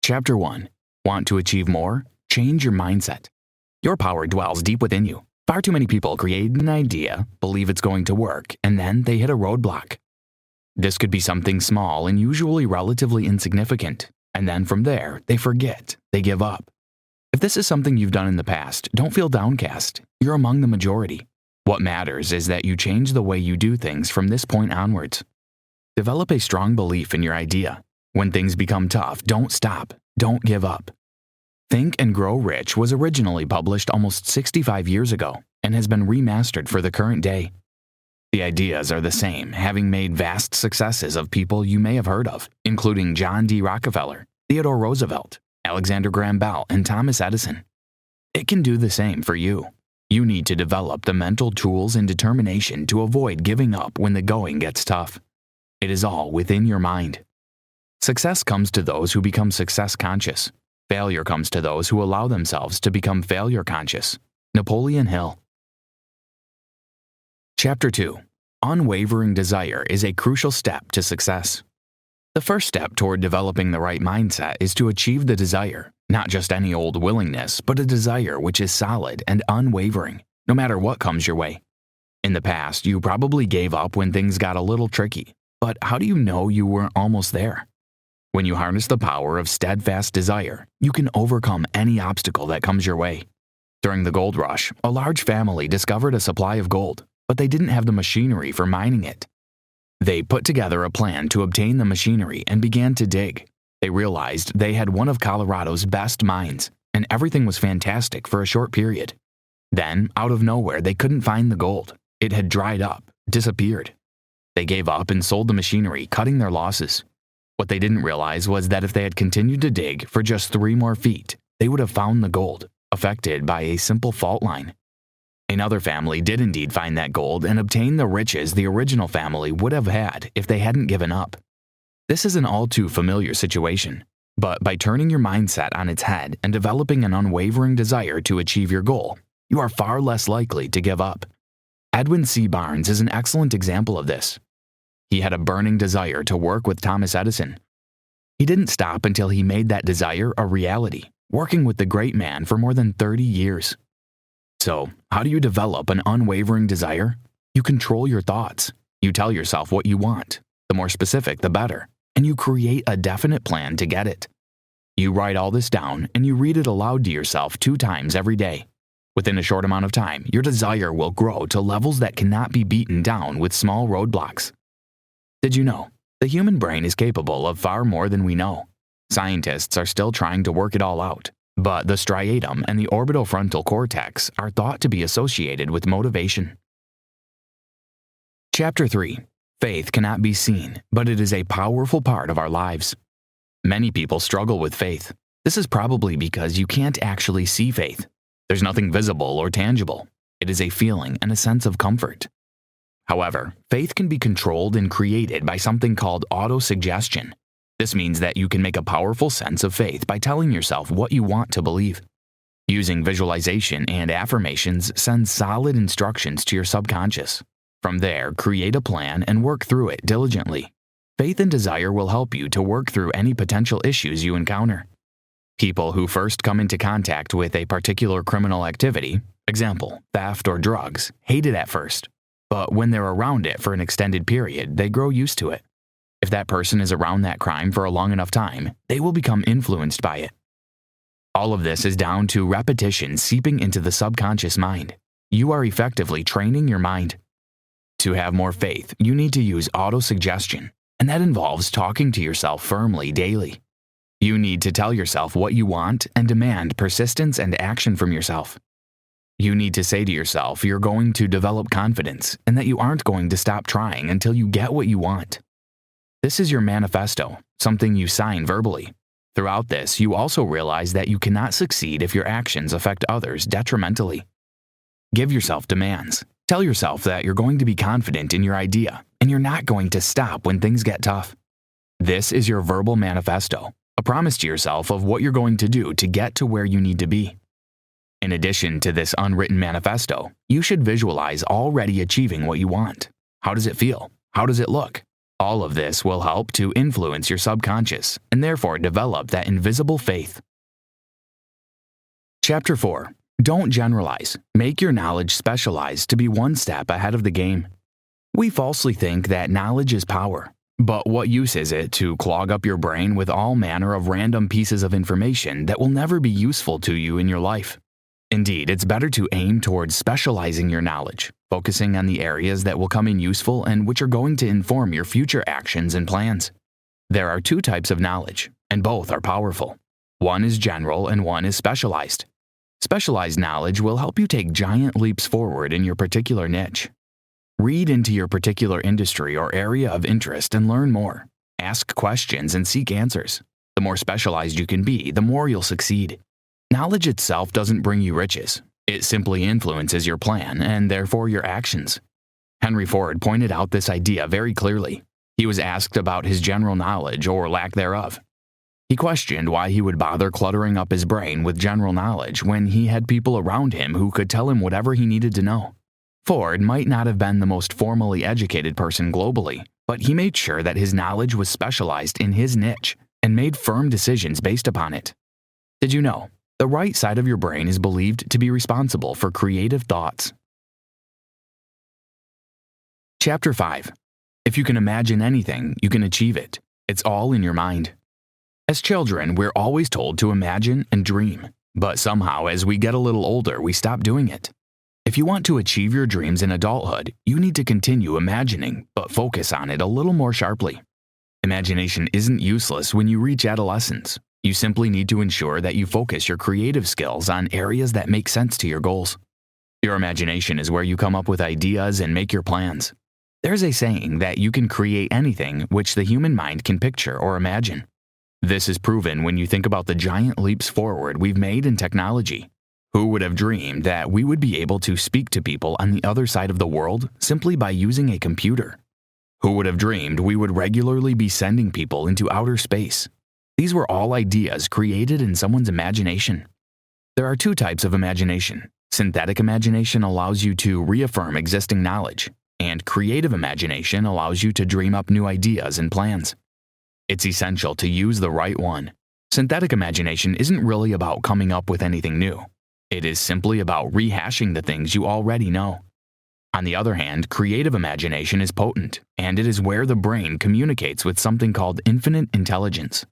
Chapter 1. Want to achieve more? Change your mindset. Your power dwells deep within you. Far too many people create an idea, believe it's going to work, and then they hit a roadblock. This could be something small and usually relatively insignificant, and then from there, they forget, they give up. If this is something you've done in the past, don't feel downcast. You're among the majority. What matters is that you change the way you do things from this point onwards. Develop a strong belief in your idea. When things become tough, don't stop. Don't give up. Think and Grow Rich was originally published almost 65 years ago and has been remastered for the current day. The ideas are the same, having made vast successes of people you may have heard of, including John D. Rockefeller, Theodore Roosevelt, Alexander Graham Bell, and Thomas Edison. It can do the same for you. You need to develop the mental tools and determination to avoid giving up when the going gets tough. It is all within your mind. Success comes to those who become success conscious. Failure comes to those who allow themselves to become failure conscious. Napoleon Hill. Chapter 2. Unwavering desire is a crucial step to success. The first step toward developing the right mindset is to achieve the desire, not just any old willingness, but a desire which is solid and unwavering, no matter what comes your way. In the past, you probably gave up when things got a little tricky, but how do you know you weren't almost there? When you harness the power of steadfast desire, you can overcome any obstacle that comes your way. During the gold rush, a large family discovered a supply of gold, but they didn't have the machinery for mining it. They put together a plan to obtain the machinery and began to dig. They realized they had one of Colorado's best mines, and everything was fantastic for a short period. Then, out of nowhere, they couldn't find the gold. It had dried up, disappeared. They gave up and sold the machinery, cutting their losses. What they didn't realize was that if they had continued to dig for just 3 more feet, they would have found the gold, affected by a simple fault line. Another family did indeed find that gold and obtain the riches the original family would have had if they hadn't given up. This is an all too familiar situation, but by turning your mindset on its head and developing an unwavering desire to achieve your goal, you are far less likely to give up. Edwin C. Barnes is an excellent example of this. He had a burning desire to work with Thomas Edison. He didn't stop until he made that desire a reality, working with the great man for more than 30 years. So, how do you develop an unwavering desire? You control your thoughts. You tell yourself what you want. The more specific, the better. And you create a definite plan to get it. You write all this down and you read it aloud to yourself 2 times every day. Within a short amount of time, your desire will grow to levels that cannot be beaten down with small roadblocks. Did you know? The human brain is capable of far more than we know. Scientists are still trying to work it all out, but the striatum and the orbitofrontal cortex are thought to be associated with motivation. Chapter 3. Faith cannot be seen, but it is a powerful part of our lives. Many people struggle with faith. This is probably because you can't actually see faith. There's nothing visible or tangible. It is a feeling and a sense of comfort. However, faith can be controlled and created by something called autosuggestion. This means that you can make a powerful sense of faith by telling yourself what you want to believe. Using visualization and affirmations sends solid instructions to your subconscious. From there, create a plan and work through it diligently. Faith and desire will help you to work through any potential issues you encounter. People who first come into contact with a particular criminal activity, example, theft or drugs, hate it at first. But when they're around it for an extended period, they grow used to it. If that person is around that crime for a long enough time, they will become influenced by it. All of this is down to repetition seeping into the subconscious mind. You are effectively training your mind. To have more faith, you need to use autosuggestion, and that involves talking to yourself firmly daily. You need to tell yourself what you want and demand persistence and action from yourself. You need to say to yourself you're going to develop confidence and that you aren't going to stop trying until you get what you want. This is your manifesto, something you sign verbally. Throughout this, you also realize that you cannot succeed if your actions affect others detrimentally. Give yourself demands. Tell yourself that you're going to be confident in your idea and you're not going to stop when things get tough. This is your verbal manifesto, a promise to yourself of what you're going to do to get to where you need to be. In addition to this unwritten manifesto, you should visualize already achieving what you want. How does it feel? How does it look? All of this will help to influence your subconscious and therefore develop that invisible faith. Chapter 4. Don't generalize. Make your knowledge specialized to be one step ahead of the game. We falsely think that knowledge is power. But what use is it to clog up your brain with all manner of random pieces of information that will never be useful to you in your life? Indeed, it's better to aim towards specializing your knowledge, focusing on the areas that will come in useful and which are going to inform your future actions and plans. There are two types of knowledge, and both are powerful. One is general and one is specialized. Specialized knowledge will help you take giant leaps forward in your particular niche. Read into your particular industry or area of interest and learn more. Ask questions and seek answers. The more specialized you can be, the more you'll succeed. Knowledge itself doesn't bring you riches. It simply influences your plan and therefore your actions. Henry Ford pointed out this idea very clearly. He was asked about his general knowledge or lack thereof. He questioned why he would bother cluttering up his brain with general knowledge when he had people around him who could tell him whatever he needed to know. Ford might not have been the most formally educated person globally, but he made sure that his knowledge was specialized in his niche and made firm decisions based upon it. Did you know? The right side of your brain is believed to be responsible for creative thoughts. Chapter 5. If you can imagine anything, you can achieve it. It's all in your mind. As children, we're always told to imagine and dream, but somehow as we get a little older, we stop doing it. If you want to achieve your dreams in adulthood, you need to continue imagining, but focus on it a little more sharply. Imagination isn't useless when you reach adolescence. You simply need to ensure that you focus your creative skills on areas that make sense to your goals. Your imagination is where you come up with ideas and make your plans. There's a saying that you can create anything which the human mind can picture or imagine. This is proven when you think about the giant leaps forward we've made in technology. Who would have dreamed that we would be able to speak to people on the other side of the world simply by using a computer? Who would have dreamed we would regularly be sending people into outer space? These were all ideas created in someone's imagination. There are two types of imagination. Synthetic imagination allows you to reaffirm existing knowledge, and creative imagination allows you to dream up new ideas and plans. It's essential to use the right one. Synthetic imagination isn't really about coming up with anything new. It is simply about rehashing the things you already know. On the other hand, creative imagination is potent, and it is where the brain communicates with something called infinite intelligence.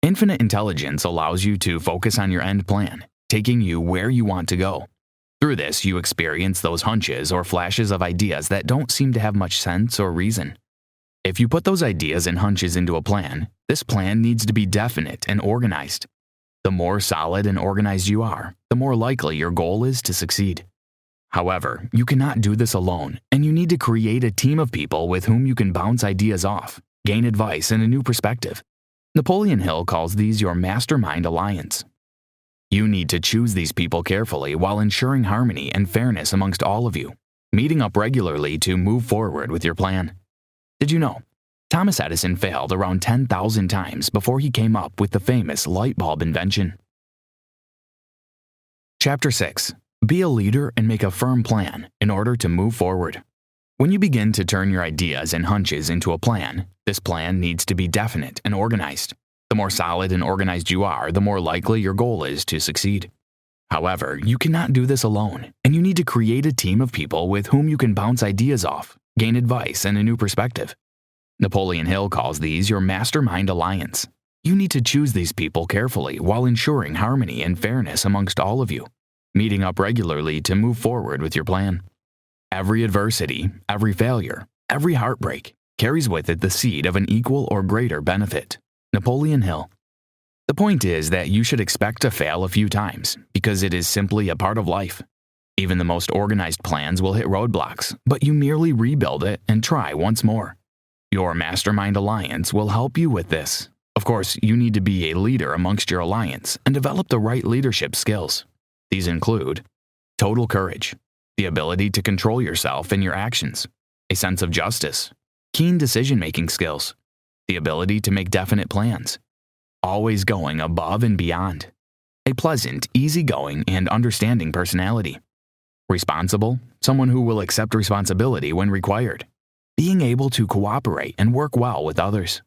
Infinite intelligence allows you to focus on your end plan, taking you where you want to go. Through this, you experience those hunches or flashes of ideas that don't seem to have much sense or reason. If you put those ideas and hunches into a plan, this plan needs to be definite and organized. The more solid and organized you are, the more likely your goal is to succeed. However, you cannot do this alone, and you need to create a team of people with whom you can bounce ideas off, gain advice and a new perspective. Napoleon Hill calls these your mastermind alliance. You need to choose these people carefully while ensuring harmony and fairness amongst all of you, meeting up regularly to move forward with your plan. Did you know? Thomas Edison failed around 10,000 times before he came up with the famous light bulb invention. Chapter 6. Be a leader and make a firm plan in order to move forward. When you begin to turn your ideas and hunches into a plan, this plan needs to be definite and organized. The more solid and organized you are, the more likely your goal is to succeed. However, you cannot do this alone, and you need to create a team of people with whom you can bounce ideas off, gain advice and a new perspective. Napoleon Hill calls these your mastermind alliance. You need to choose these people carefully while ensuring harmony and fairness amongst all of you, meeting up regularly to move forward with your plan. Every adversity, every failure, every heartbreak carries with it the seed of an equal or greater benefit. Napoleon Hill. The point is that you should expect to fail a few times because it is simply a part of life. Even the most organized plans will hit roadblocks, but you merely rebuild it and try once more. Your mastermind alliance will help you with this. Of course, you need to be a leader amongst your alliance and develop the right leadership skills. These include total courage, the ability to control yourself and your actions, a sense of justice, keen decision-making skills, the ability to make definite plans, always going above and beyond, a pleasant, easygoing, and understanding personality, responsible, someone who will accept responsibility when required, being able to cooperate and work well with others.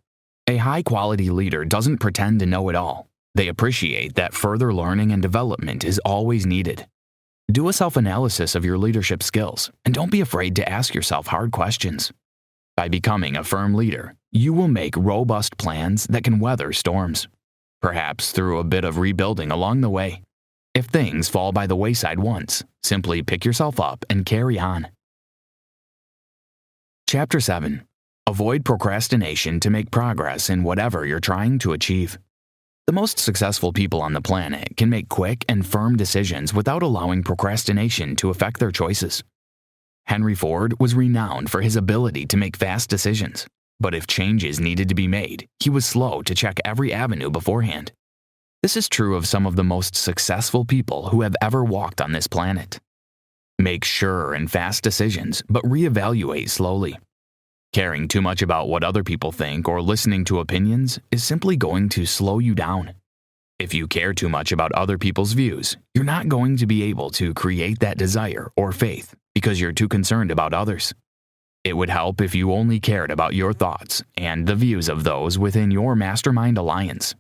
A high-quality leader doesn't pretend to know it all. They appreciate that further learning and development is always needed. Do a self-analysis of your leadership skills, and don't be afraid to ask yourself hard questions. By becoming a firm leader, you will make robust plans that can weather storms, perhaps through a bit of rebuilding along the way. If things fall by the wayside once, simply pick yourself up and carry on. Chapter 7. Avoid procrastination to make progress in whatever you're trying to achieve. The most successful people on the planet can make quick and firm decisions without allowing procrastination to affect their choices. Henry Ford was renowned for his ability to make fast decisions, but if changes needed to be made, he was slow to check every avenue beforehand. This is true of some of the most successful people who have ever walked on this planet. Make sure and fast decisions, but reevaluate slowly. Caring too much about what other people think or listening to opinions is simply going to slow you down. If you care too much about other people's views, you're not going to be able to create that desire or faith because you're too concerned about others. It would help if you only cared about your thoughts and the views of those within your mastermind alliance.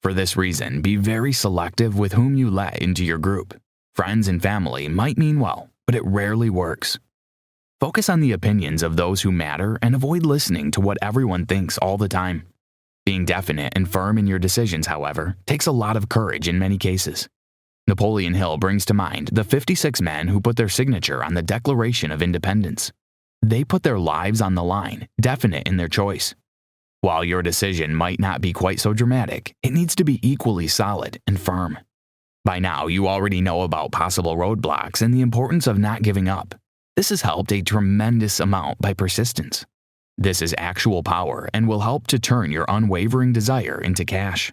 For this reason, be very selective with whom you let into your group. Friends and family might mean well, but it rarely works. Focus on the opinions of those who matter and avoid listening to what everyone thinks all the time. Being definite and firm in your decisions, however, takes a lot of courage in many cases. Napoleon Hill brings to mind the 56 men who put their signature on the Declaration of Independence. They put their lives on the line, definite in their choice. While your decision might not be quite so dramatic, it needs to be equally solid and firm. By now, you already know about possible roadblocks and the importance of not giving up. This has helped a tremendous amount by persistence. This is actual power and will help to turn your unwavering desire into cash.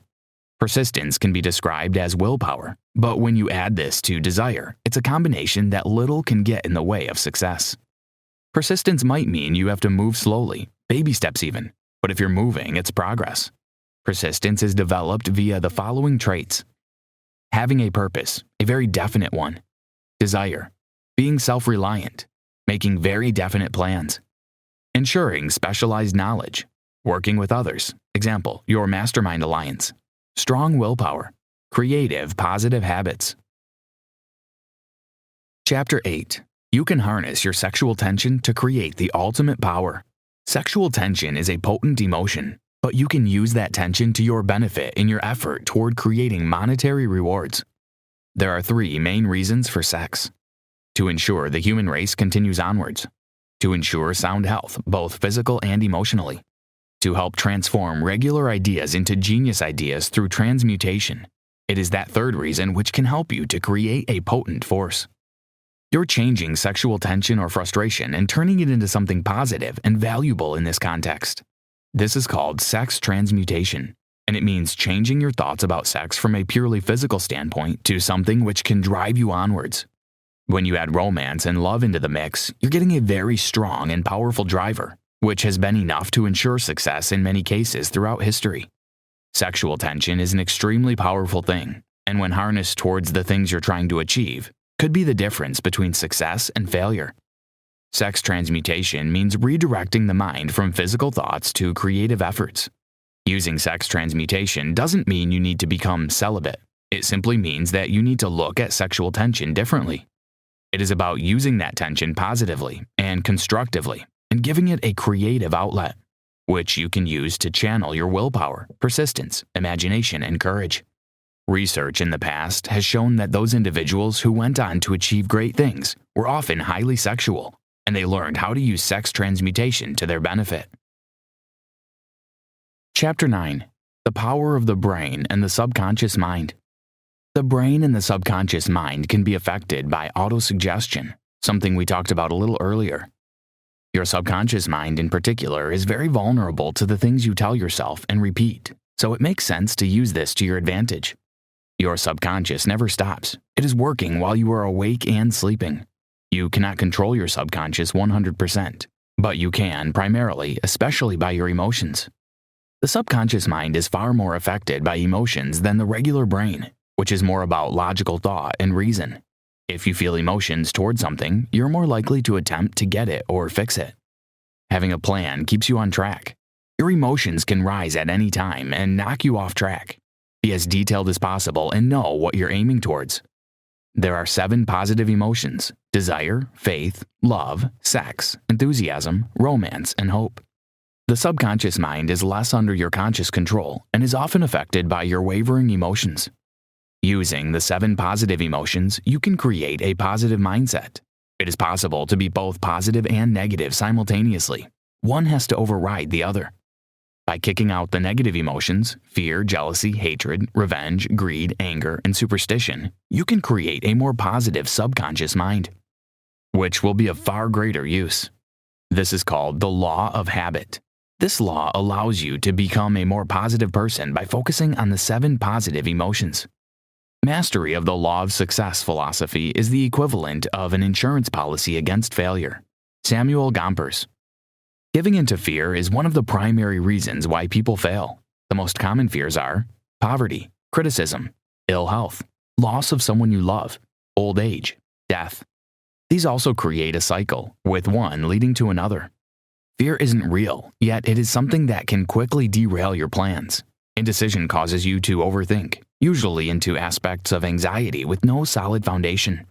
Persistence can be described as willpower, but when you add this to desire, it's a combination that little can get in the way of success. Persistence might mean you have to move slowly, baby steps even, but if you're moving, it's progress. Persistence is developed via the following traits: having a purpose, a very definite one; desire, being self-reliant, making very definite plans; ensuring specialized knowledge, working with others, example, your mastermind alliance; strong willpower; creative, positive habits. Chapter 8. You can harness your sexual tension to create the ultimate power. Sexual tension is a potent emotion, but you can use that tension to your benefit in your effort toward creating monetary rewards. There are 3 main reasons for sex: to ensure the human race continues onwards, to ensure sound health, both physical and emotionally, to help transform regular ideas into genius ideas through transmutation. It is that 3rd reason which can help you to create a potent force. You're changing sexual tension or frustration and turning it into something positive and valuable in this context. This is called sex transmutation, and it means changing your thoughts about sex from a purely physical standpoint to something which can drive you onwards. When you add romance and love into the mix, you're getting a very strong and powerful driver, which has been enough to ensure success in many cases throughout history. Sexual tension is an extremely powerful thing, and when harnessed towards the things you're trying to achieve, could be the difference between success and failure. Sex transmutation means redirecting the mind from physical thoughts to creative efforts. Using sex transmutation doesn't mean you need to become celibate. It simply means that you need to look at sexual tension differently. It is about using that tension positively and constructively and giving it a creative outlet, which you can use to channel your willpower, persistence, imagination, and courage. Research in the past has shown that those individuals who went on to achieve great things were often highly sexual, and they learned how to use sex transmutation to their benefit. Chapter 9. The Power of the Brain and the Subconscious Mind. The brain and the subconscious mind can be affected by autosuggestion, something we talked about a little earlier. Your subconscious mind in particular is very vulnerable to the things you tell yourself and repeat, so it makes sense to use this to your advantage. Your subconscious never stops. It is working while you are awake and sleeping. You cannot control your subconscious 100%, but you can primarily, especially by your emotions. The subconscious mind is far more affected by emotions than the regular brain, which is more about logical thought and reason. If you feel emotions toward something, you're more likely to attempt to get it or fix it. Having a plan keeps you on track. Your emotions can rise at any time and knock you off track. Be as detailed as possible and know what you're aiming towards. There are 7 positive emotions: desire, faith, love, sex, enthusiasm, romance, and hope. The subconscious mind is less under your conscious control and is often affected by your wavering emotions. Using the 7 positive emotions, you can create a positive mindset. It is possible to be both positive and negative simultaneously. One has to override the other. By kicking out the negative emotions, fear, jealousy, hatred, revenge, greed, anger, and superstition, you can create a more positive subconscious mind, which will be of far greater use. This is called the law of habit. This law allows you to become a more positive person by focusing on the 7 positive emotions. Mastery of the law of success philosophy is the equivalent of an insurance policy against failure. Samuel Gompers. Giving into fear is one of the primary reasons why people fail. The most common fears are poverty, criticism, ill health, loss of someone you love, old age, death. These also create a cycle, with one leading to another. Fear isn't real, yet it is something that can quickly derail your plans. Indecision causes you to overthink, usually into aspects of anxiety with no solid foundation.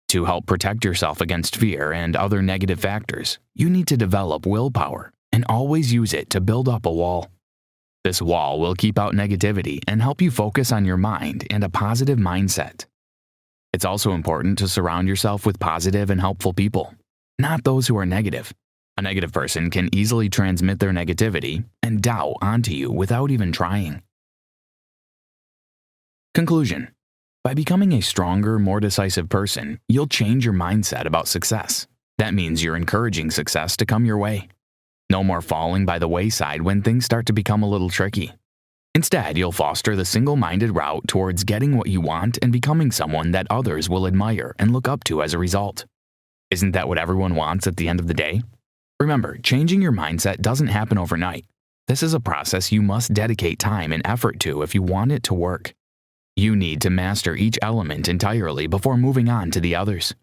To help protect yourself against fear and other negative factors, you need to develop willpower and always use it to build up a wall. This wall will keep out negativity and help you focus on your mind and a positive mindset. It's also important to surround yourself with positive and helpful people, not those who are negative. A negative person can easily transmit their negativity and doubt onto you without even trying. Conclusion. By becoming a stronger, more decisive person, you'll change your mindset about success. That means you're encouraging success to come your way. No more falling by the wayside when things start to become a little tricky. Instead, you'll foster the single-minded route towards getting what you want and becoming someone that others will admire and look up to as a result. Isn't that what everyone wants at the end of the day? Remember, changing your mindset doesn't happen overnight. This is a process you must dedicate time and effort to if you want it to work. You need to master each element entirely before moving on to the others.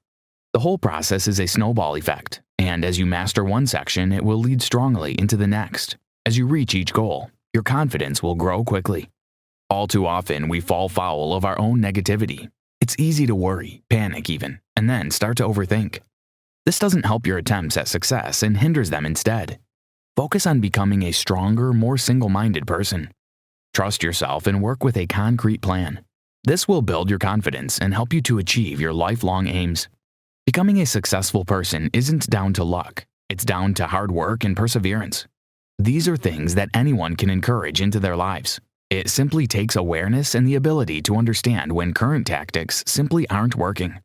The whole process is a snowball effect, and as you master one section, it will lead strongly into the next. As you reach each goal, your confidence will grow quickly. All too often, we fall foul of our own negativity. It's easy to worry, panic even, and then start to overthink. This doesn't help your attempts at success and hinders them instead. Focus on becoming a stronger, more single-minded person. Trust yourself and work with a concrete plan. This will build your confidence and help you to achieve your lifelong aims. Becoming a successful person isn't down to luck. It's down to hard work and perseverance. These are things that anyone can encourage into their lives. It simply takes awareness and the ability to understand when current tactics simply aren't working.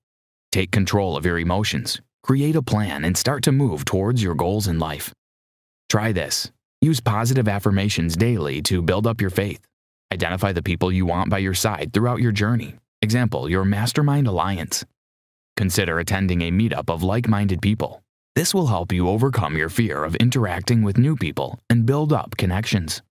Take control of your emotions. Create a plan and start to move towards your goals in life. Try this. Use positive affirmations daily to build up your faith. Identify the people you want by your side throughout your journey. Example, your mastermind alliance. Consider attending a meetup of like-minded people. This will help you overcome your fear of interacting with new people and build up connections.